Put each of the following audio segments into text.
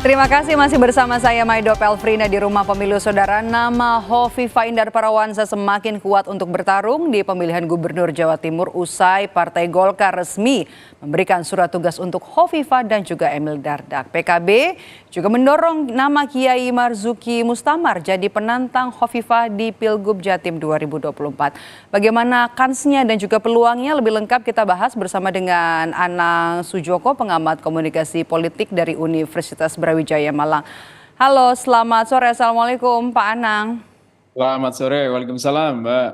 Terima kasih masih bersama saya Maido Pelfrina di Rumah Pemilu. Saudara, nama Hovifah Indar Parawansa semakin kuat untuk bertarung di pemilihan Gubernur Jawa Timur usai Partai Golkar resmi memberikan surat tugas untuk Hovifah dan juga Emil Dardak. PKB juga mendorong nama Kiai Marzuki Mustamar jadi penantang Hovifah di Pilgub Jatim 2024. Bagaimana kansnya dan juga peluangnya lebih lengkap kita bahas bersama dengan Anang Sujoko, pengamat komunikasi politik dari Universitas Brawijaya Malang. Halo, selamat sore. Assalamualaikum Pak Anang. Selamat sore, waalaikumsalam Mbak.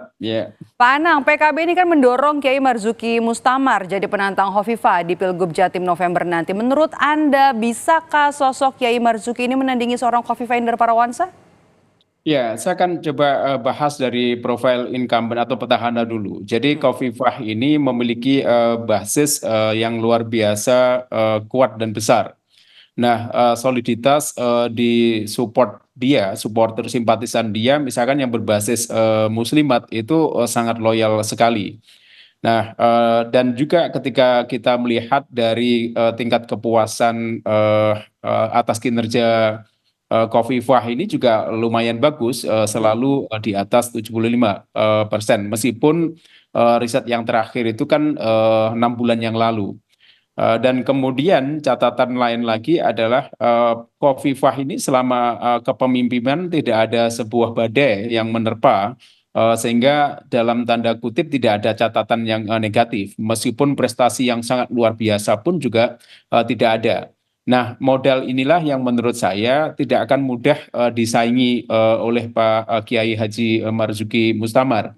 Pak Anang, PKB ini kan mendorong Kiai Marzuki Mustamar jadi penantang Hovifah di Pilgub Jatim November nanti. Menurut Anda, bisakah sosok Kiai Marzuki ini menandingi seorang Hovifah Indar Parawansa? Ya, saya akan coba bahas dari profil incumbent atau petahana dulu. Jadi Hovifah ini memiliki basis yang luar biasa kuat dan besar. Nah, soliditas di support dia, supporter simpatisan dia, misalkan yang berbasis muslimat itu sangat loyal sekali. Nah, dan juga ketika kita melihat dari tingkat kepuasan atas kinerja Hovifah ini juga lumayan bagus, selalu di atas 75%, meskipun riset yang terakhir itu kan 6 bulan yang lalu. Dan kemudian catatan lain lagi adalah Hovifah ini selama kepemimpinan tidak ada sebuah badai yang menerpa, sehingga dalam tanda kutip tidak ada catatan yang negatif, meskipun prestasi yang sangat luar biasa pun juga tidak ada. Nah, modal inilah yang menurut saya tidak akan mudah disaingi oleh Pak Kiai Haji Marzuki Mustamar.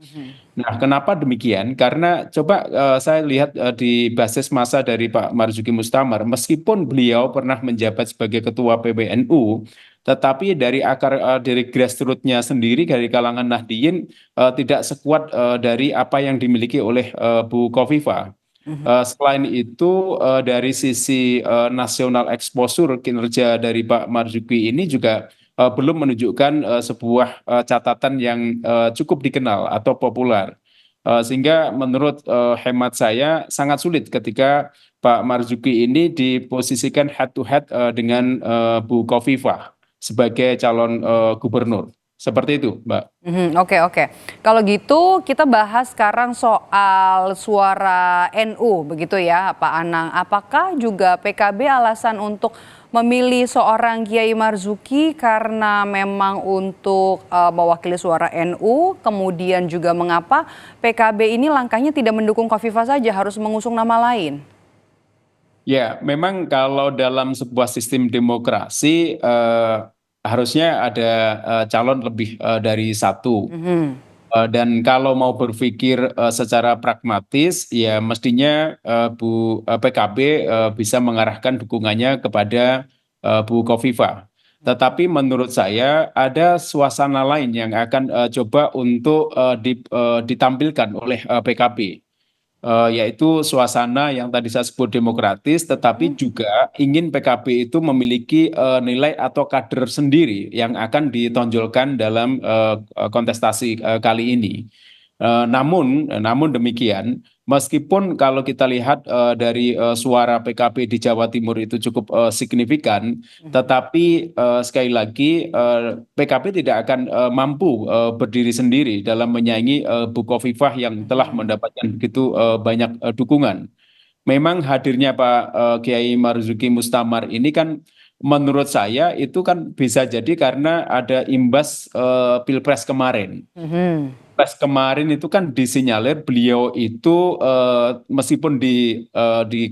Nah, kenapa demikian? Karena coba saya lihat di basis massa dari Pak Marzuki Mustamar, meskipun beliau pernah menjabat sebagai ketua PBNU, tetapi dari akar dari grassroots-nya sendiri dari kalangan Nahdliyin tidak sekuat dari apa yang dimiliki oleh Bu Khofifah. Selain itu dari sisi nasional exposure kinerja dari Pak Marzuki ini juga belum menunjukkan sebuah catatan yang cukup dikenal atau populer. Sehingga menurut hemat saya sangat sulit ketika Pak Marzuki ini diposisikan head to head dengan Bu Khofifah sebagai calon gubernur. Seperti itu, Mbak. Oke. Kalau gitu kita bahas sekarang soal suara NU begitu ya Pak Anang. Apakah juga PKB alasan untuk memilih seorang Kiai Marzuki karena memang untuk mewakili suara NU, kemudian juga mengapa PKB ini langkahnya tidak mendukung Khofifah saja, harus mengusung nama lain? Ya, memang kalau dalam sebuah sistem demokrasi harusnya ada calon lebih dari satu. Dan kalau mau berpikir secara pragmatis, ya mestinya PKB bisa mengarahkan dukungannya kepada Bu Khofifah. Tetapi menurut saya ada suasana lain yang akan coba untuk ditampilkan oleh PKB. Yaitu suasana yang tadi saya sebut demokratis, tetapi juga ingin PKB itu memiliki nilai atau kader sendiri yang akan ditonjolkan dalam kontestasi kali ini. Namun demikian, meskipun kalau kita lihat dari suara PKB di Jawa Timur itu cukup signifikan, tetapi sekali lagi PKB tidak akan mampu berdiri sendiri dalam menyaingi Bu Khofifah yang telah mendapatkan begitu banyak dukungan. Memang hadirnya Pak Kiai Marzuki Mustamar ini kan menurut saya itu kan bisa jadi karena ada imbas Pilpres kemarin. Pilpres kemarin itu kan disinyalir beliau itu meskipun di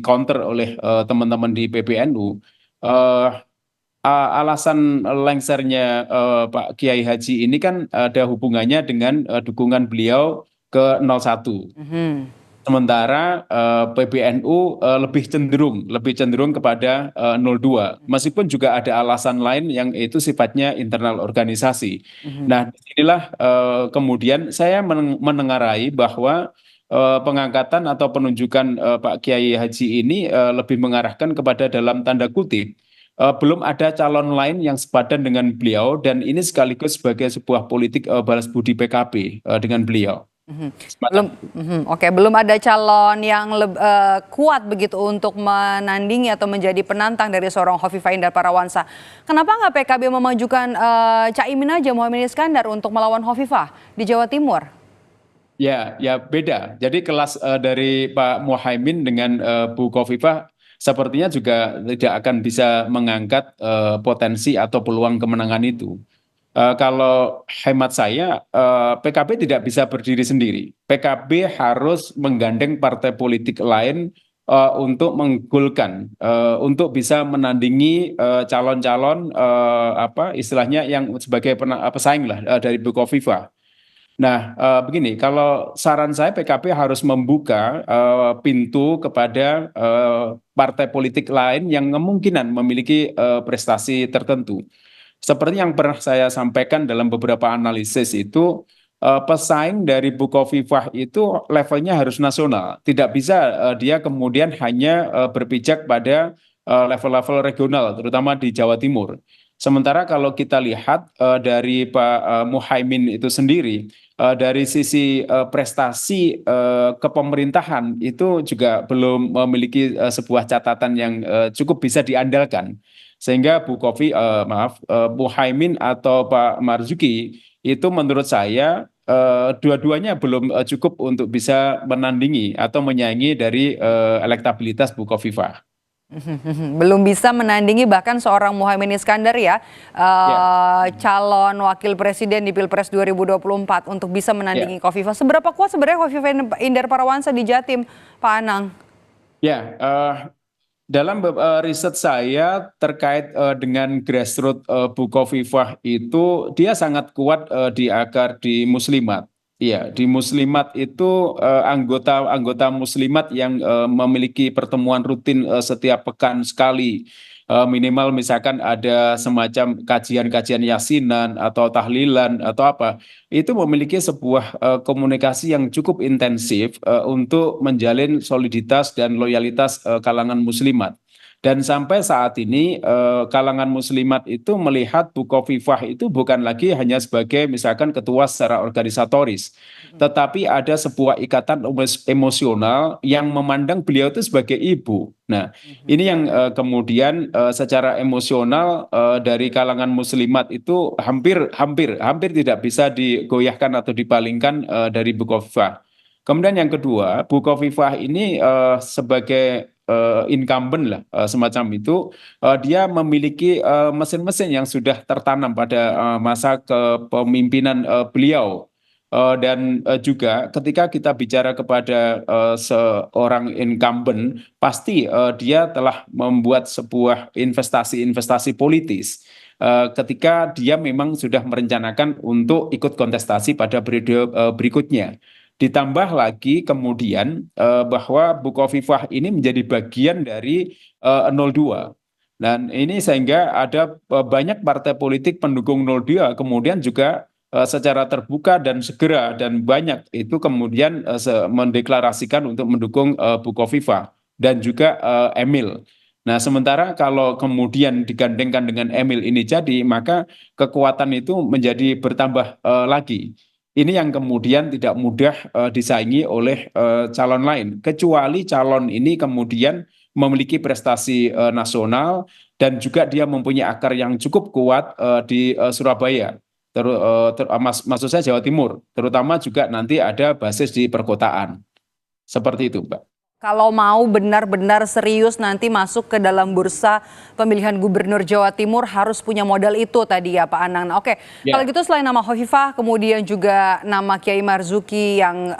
counter oleh teman-teman di PBNU, alasan lengsernya Pak Kiai Haji ini kan ada hubungannya dengan dukungan beliau ke 01. Sementara PBNU lebih cenderung kepada 02. Meskipun juga ada alasan lain yang itu sifatnya internal organisasi. Nah, disinilah kemudian saya menengarai bahwa pengangkatan atau penunjukan Pak Kiai Haji ini lebih mengarahkan kepada dalam tanda kutip belum ada calon lain yang sepadan dengan beliau, dan ini sekaligus sebagai sebuah politik balas budi PKB dengan beliau. Mhm. Semacam Belum itu. oke, belum ada calon yang kuat begitu untuk menandingi atau menjadi penantang dari seorang Hovifah Indar Parawansa. Kenapa nggak PKB memajukan, Caimin aja, Mohaimin Iskandar untuk melawan Hovifah di Jawa Timur? Ya, ya beda. Jadi kelas dari Pak Muhaimin dengan Bu Khofifah sepertinya juga tidak akan bisa mengangkat potensi atau peluang kemenangan itu. Kalau hemat saya, PKB tidak bisa berdiri sendiri. PKB harus menggandeng partai politik lain untuk menggolkan, untuk bisa menandingi calon-calon apa istilahnya yang sebagai pesaing lah dari Bu Khofifah. Nah, begini, kalau saran saya PKB harus membuka pintu kepada partai politik lain yang kemungkinan memiliki prestasi tertentu. Seperti yang pernah saya sampaikan dalam beberapa analisis itu, pesaing dari Bukovifah itu levelnya harus nasional. Tidak bisa dia kemudian hanya berpijak pada level-level regional, terutama di Jawa Timur. Sementara kalau kita lihat dari Pak Muhaimin itu sendiri, dari sisi prestasi kepemerintahan itu juga belum memiliki sebuah catatan yang cukup bisa diandalkan. Sehingga Muhaimin atau Pak Marzuki itu menurut saya dua-duanya belum cukup untuk bisa menandingi atau menyaingi dari elektabilitas Bukovifa. Belum bisa menandingi bahkan seorang Mohaimin Iskandar ya, Ya, calon wakil presiden di Pilpres 2024 untuk bisa ya, menandingi Khofifah. Seberapa kuat sebenarnya Khofifah Indar Parawansa di Jatim, Pak Anang? ya. Dalam riset saya terkait dengan grassroots Bukovifah itu dia sangat kuat di akar di Muslimat. Iya, di Muslimat itu anggota-anggota Muslimat yang memiliki pertemuan rutin setiap pekan sekali. Minimal misalkan ada semacam kajian-kajian yasinan atau tahlilan atau apa. Itu memiliki sebuah komunikasi yang cukup intensif untuk menjalin soliditas dan loyalitas kalangan Muslimat. Dan sampai saat ini kalangan Muslimat itu melihat Bukovifah itu bukan lagi hanya sebagai misalkan ketua secara organisatoris, tetapi ada sebuah ikatan emosional yang memandang beliau itu sebagai ibu. Nah, ini yang kemudian secara emosional dari kalangan Muslimat itu hampir hampir hampir tidak bisa digoyahkan atau dipalingkan dari Bukovifah. Kemudian yang kedua, Bukovifah ini sebagai incumbent lah semacam itu, dia memiliki mesin-mesin yang sudah tertanam pada masa kepemimpinan beliau. Dan juga ketika kita bicara kepada seorang incumbent, pasti dia telah membuat sebuah investasi-investasi politis. Ketika dia memang sudah merencanakan untuk ikut kontestasi pada periode berikutnya. Ditambah lagi kemudian bahwa Bukovifah ini menjadi bagian dari 02. Dan ini sehingga ada banyak partai politik pendukung 02 kemudian juga secara terbuka dan segera dan banyak itu kemudian mendeklarasikan untuk mendukung Bukovifah dan juga Emil. Nah, sementara kalau kemudian digandengkan dengan Emil ini jadi, maka kekuatan itu menjadi bertambah lagi. Ini yang kemudian tidak mudah disaingi oleh calon lain, kecuali calon ini kemudian memiliki prestasi nasional dan juga dia mempunyai akar yang cukup kuat di Surabaya. Maksud saya Jawa Timur, terutama juga nanti ada basis di perkotaan. Seperti itu, Mbak. Kalau mau benar-benar serius nanti masuk ke dalam bursa pemilihan gubernur Jawa Timur harus punya modal itu tadi ya Pak Anang. Nah, oke, kalau Ya. gitu selain nama Hovifah, kemudian juga nama Kiai Marzuki yang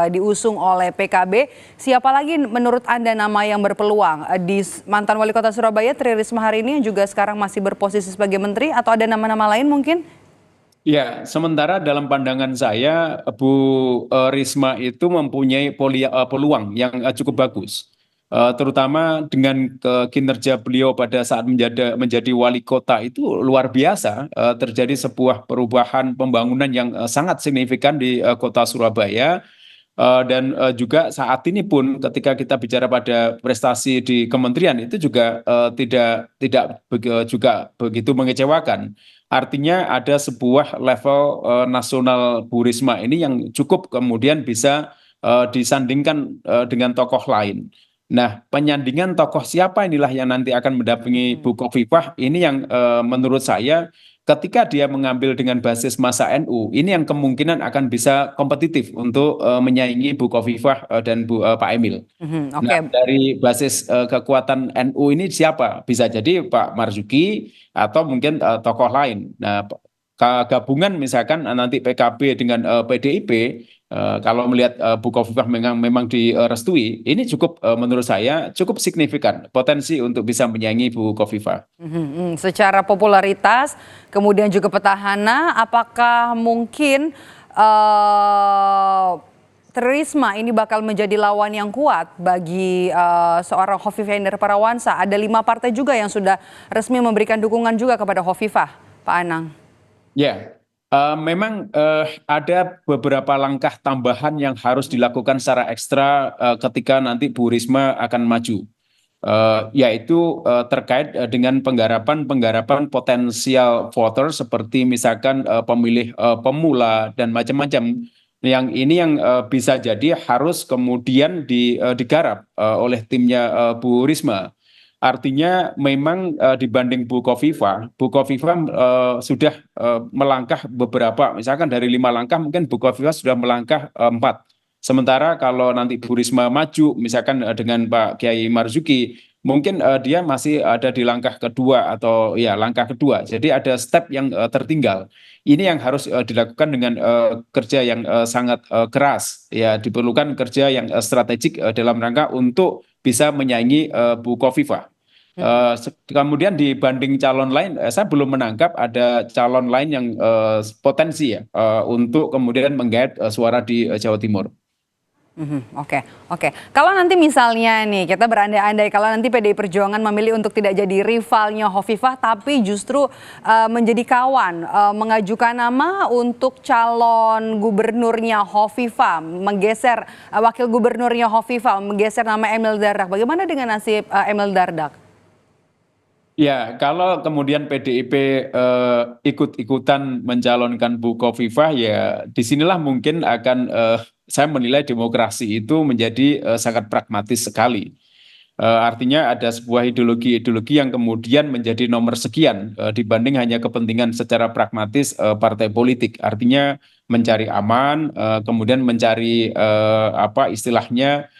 diusung oleh PKB, siapa lagi menurut Anda nama yang berpeluang? Di mantan wali kota Surabaya Tri Risma hari ini yang juga sekarang masih berposisi sebagai menteri atau ada nama-nama lain mungkin? Ya, sementara dalam pandangan saya, Bu Risma itu mempunyai peluang yang cukup bagus. Terutama dengan kinerja beliau pada saat menjadi wali kota itu luar biasa. Terjadi sebuah perubahan pembangunan yang sangat signifikan di kota Surabaya. Juga saat ini pun ketika kita bicara pada prestasi di kementerian itu juga juga begitu mengecewakan. Artinya ada sebuah level nasional Bu Risma ini yang cukup kemudian bisa disandingkan dengan tokoh lain. Nah, penyandingan tokoh siapa inilah yang nanti akan mendampingi Bu Khofifah ini yang menurut saya ketika dia mengambil dengan basis masa NU, ini yang kemungkinan akan bisa kompetitif untuk menyaingi Bu Khofifah dan Pak Emil. Nah, Oke. dari basis kekuatan NU ini siapa? Bisa jadi Pak Marzuki atau mungkin tokoh lain. Nah, gabungan misalkan nanti PKB dengan PDIP, kalau melihat Bu Khofifah memang direstui, ini cukup menurut saya cukup signifikan potensi untuk bisa menyaingi Bu Khofifah. Secara popularitas, kemudian juga petahana, apakah mungkin Tri Risma ini bakal menjadi lawan yang kuat bagi seorang Hovifah Indar Parawansa? Ada 5 partai juga yang sudah resmi memberikan dukungan juga kepada Hovifah, Pak Anang. Ya, memang ada beberapa langkah tambahan yang harus dilakukan secara ekstra ketika nanti Bu Risma akan maju. Yaitu terkait dengan penggarapan potensial voter seperti misalkan pemilih pemula dan macam-macam. Yang ini yang bisa jadi harus kemudian digarap oleh timnya Bu Risma. Artinya memang dibanding Bu Khofifah sudah melangkah beberapa, misalkan dari 5 langkah mungkin Bu Khofifah sudah melangkah 4. Sementara kalau nanti Bu Risma maju, misalkan dengan Pak Kiai Marzuki, mungkin dia masih ada di langkah kedua atau ya langkah kedua. Jadi ada step yang tertinggal. Ini yang harus dilakukan dengan kerja yang sangat keras. Ya diperlukan kerja yang strategik dalam rangka untuk bisa menyaingi Bu Khofifah. Kemudian dibanding calon lain, saya belum menangkap ada calon lain yang potensi ya untuk kemudian menggait suara di Jawa Timur. Oke, oke. Kalau nanti misalnya nih kita berandai-andai kalau nanti PDI Perjuangan memilih untuk tidak jadi rivalnya Hovifah tapi justru menjadi kawan, mengajukan nama untuk calon gubernurnya Hovifah, menggeser wakil gubernurnya Hovifah, menggeser nama Emil Dardak. Bagaimana dengan nasib Emil Dardak? Ya, kalau kemudian PDIP ikut-ikutan mencalonkan Bu Khofifah, ya disinilah mungkin akan saya menilai demokrasi itu menjadi sangat pragmatis sekali. Artinya ada sebuah ideologi-ideologi yang kemudian menjadi nomor sekian dibanding hanya kepentingan secara pragmatis partai politik. Artinya mencari aman, kemudian mencari apa istilahnya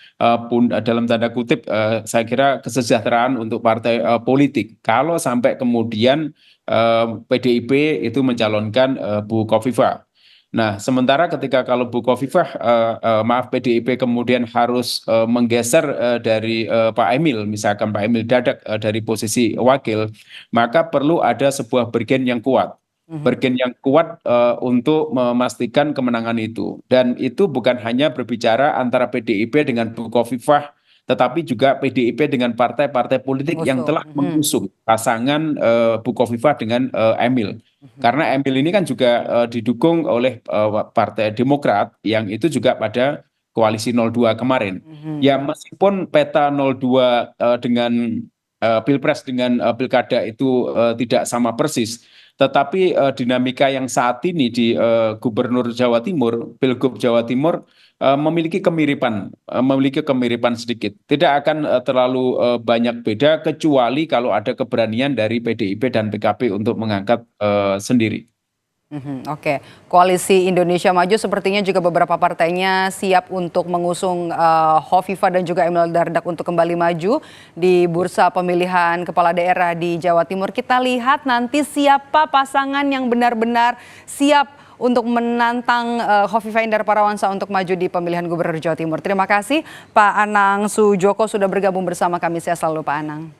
pun dalam tanda kutip saya kira kesejahteraan untuk partai politik. Kalau sampai kemudian PDIP itu mencalonkan Bu Khofifah. Nah, sementara ketika kalau Bu Khofifah, maaf PDIP kemudian harus menggeser dari Pak Emil, misalkan Pak Emil Dadak dari posisi wakil, maka perlu ada sebuah bergen yang kuat. Bergen yang kuat untuk memastikan kemenangan itu. Dan itu bukan hanya berbicara antara PDIP dengan Bu Khofifah, tetapi juga PDIP dengan partai-partai politik yang telah mengusung pasangan Bu Khofifah dengan Emil. Karena Emil ini kan juga didukung oleh Partai Demokrat yang itu juga pada koalisi 02 kemarin. Ya meskipun peta 02 dengan Pilpres dengan Pilkada itu tidak sama persis, tetapi dinamika yang saat ini di Gubernur Jawa Timur, Pilgub Jawa Timur memiliki kemiripan sedikit. Tidak akan terlalu banyak beda kecuali kalau ada keberanian dari PDIP dan PKB untuk mengangkat sendiri. Oke, Koalisi Indonesia Maju sepertinya juga beberapa partainya siap untuk mengusung Hovifah dan juga Emil Dardak untuk kembali maju di bursa pemilihan kepala daerah di Jawa Timur. Kita lihat nanti siapa pasangan yang benar-benar siap untuk menantang Hovifah Indar Parawansa untuk maju di pemilihan Gubernur Jawa Timur. Terima kasih Pak Anang Sujoko sudah bergabung bersama kami. Sehat selalu Pak Anang.